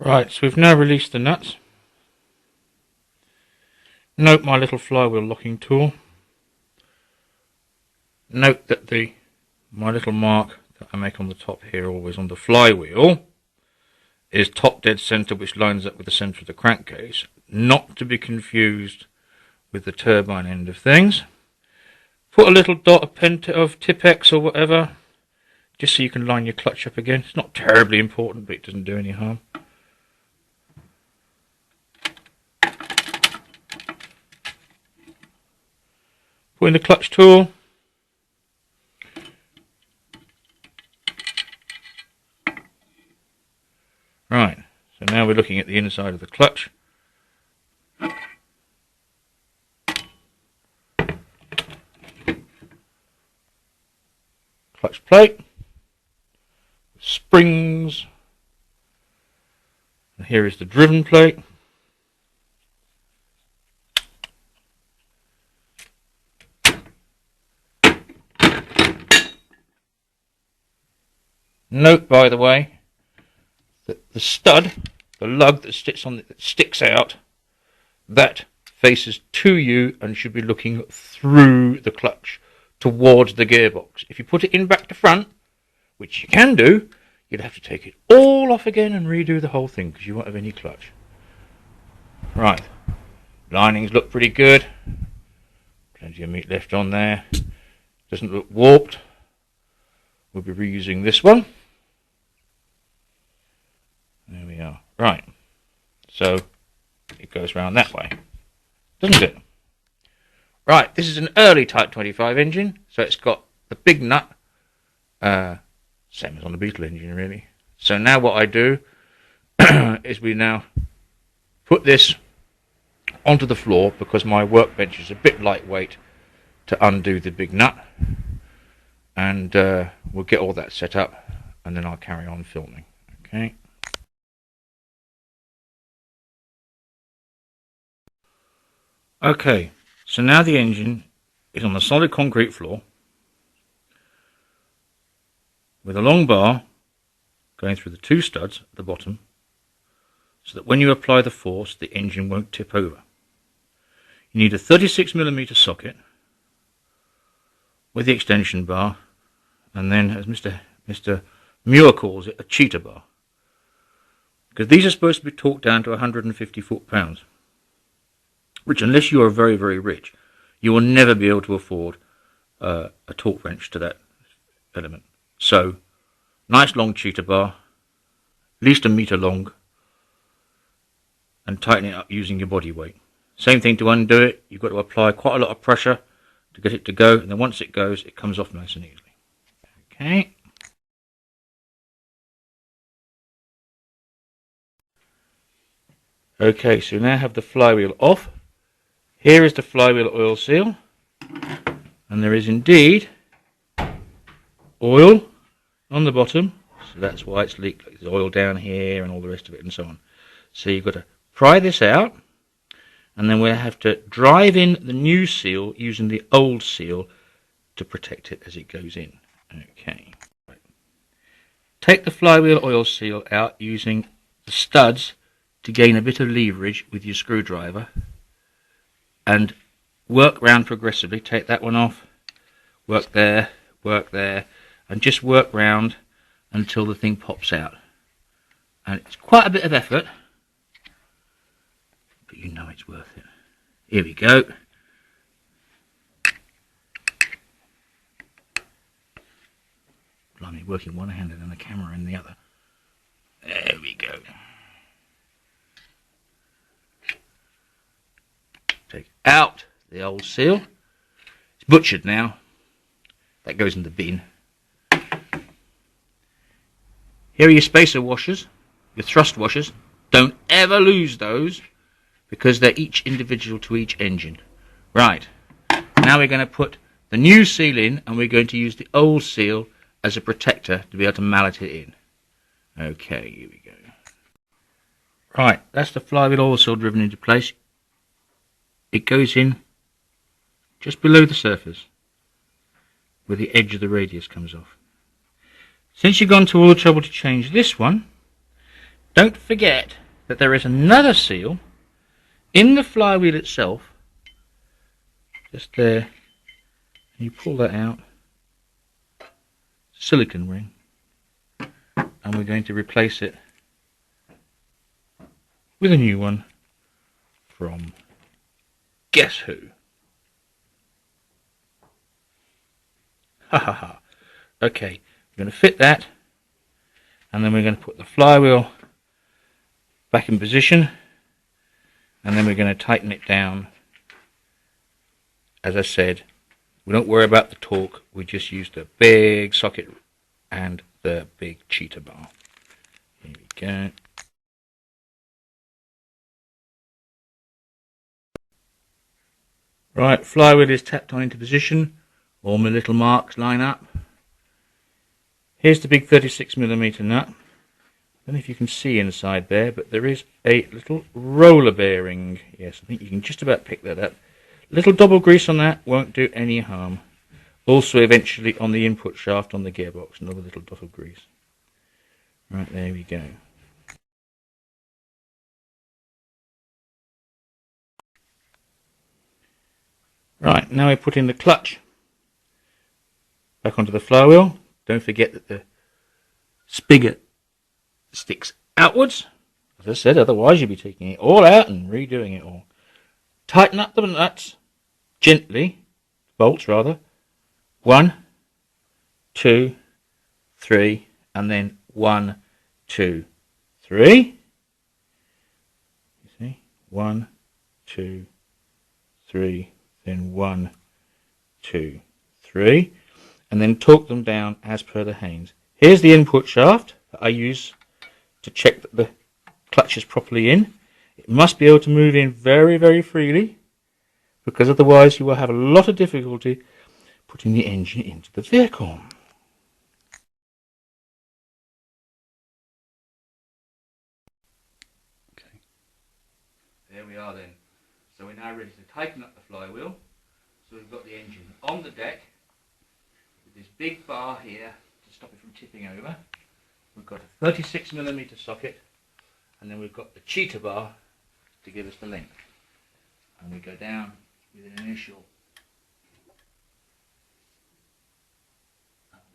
Right, so we've now released the nuts. Note my little flywheel locking tool. Note that my little mark that I make on the top here, always on the flywheel, is top dead centre, which lines up with the centre of the crankcase, not to be confused with the turbine end of things. Put a little dot of Tipex or whatever, just so you can line your clutch up again. It's not terribly important, but it doesn't do any harm. Put in the clutch tool. Right, so now we're looking at the inside of the clutch. Clutch plate, springs, and here is the driven plate. Note, by the way, that the stud, the lug that sticks out, that faces to you and should be looking through the clutch towards the gearbox. If you put it in back to front, which you can do, you'd have to take it all off again and redo the whole thing because you won't have any clutch. Right, linings look pretty good. Plenty of meat left on there. Doesn't look warped. We'll be reusing this one. There we are. Right, so it goes round that way, doesn't it? Right, this is an early Type 25 engine, so it's got the big nut, same as on the Beetle engine really. So now what I do is we now put this onto the floor because my workbench is a bit lightweight to undo the big nut, and we'll get all that set up and then I'll carry on filming. Okay. Okay, so now the engine is on the solid concrete floor with a long bar going through the two studs at the bottom so that when you apply the force the engine won't tip over. You need a 36mm socket with the extension bar, and then, as Mr. Muir calls it, a cheetah bar, because these are supposed to be torqued down to 150 foot-pounds, which, unless you are very, very rich, you will never be able to afford a torque wrench to that element. So, nice long cheetah bar, at least a metre long, and tighten it up using your body weight. Same thing to undo it. You've got to apply quite a lot of pressure to get it to go, and then once it goes, it comes off nice and easily. Okay. Okay, so we now have the flywheel off. Here is the flywheel oil seal, and there is indeed oil on the bottom, so that's why it's leaked. There's oil down here and all the rest of it and so on. So you've got to pry this out, and then we'll have to drive in the new seal using the old seal to protect it as it goes in. Okay. Take the flywheel oil seal out using the studs to gain a bit of leverage with your screwdriver, and work round progressively. Take that one off, work there, and just work round until the thing pops out. And it's quite a bit of effort, but you know it's worth it. Here we go. Blimey, working one-handed and the camera in the other. There we go. Take out the old seal. It's butchered now. That goes in the bin. Here are your spacer washers, your thrust washers. Don't ever lose those because they're each individual to each engine. Right, now we're going to put the new seal in, and we're going to use the old seal as a protector to be able to mallet it in. Okay, here we go. Right, that's the flywheel oil seal driven into place. It goes in just below the surface where the edge of the radius comes off. Since you've gone to all the trouble to change this one, don't forget that there is another seal in the flywheel itself, just there. You pull that out, silicone ring, and we're going to replace it with a new one from guess who? Ha ha ha. Okay, we're going to fit that, and then we're going to put the flywheel back in position, and then we're going to tighten it down. As I said, we don't worry about the torque, we just use the big socket and the big cheetah bar. Here we go. Right, flywheel is tapped on into position. All my little marks line up. Here's the big 36mm nut. I don't know if you can see inside there, but there is a little roller bearing. Yes, I think you can just about pick that up. Little double grease on that won't do any harm. Also eventually on the input shaft on the gearbox, another little dot of grease. Right, there we go. Right, now we put in the clutch back onto the flywheel. Don't forget that the spigot sticks outwards. As I said, otherwise you'll be taking it all out and redoing it all. Tighten up the nuts gently, bolts rather. 1, 2, 3, and then 1, 2, 3. You see? 1, 2, 3, then 1, 2, 3, and then torque them down as per the Haynes. Here's the input shaft that I use to check that the clutch is properly in. It must be able to move in very, very freely, because otherwise you will have a lot of difficulty putting the engine into the vehicle. Okay. There we are then. So we're now ready to tighten up the flywheel. So we've got the engine on the deck with this big bar here to stop it from tipping over. We've got a 36mm socket, and then we've got the cheetah bar to give us the length. And we go down with an initial.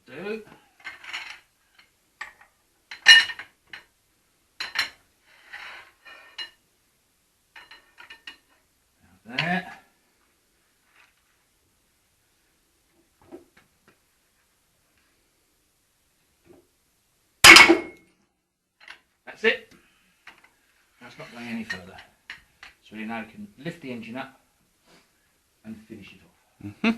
That'll do. Now that. That's it. That's not going any further. So we now can lift the engine up and finish it off.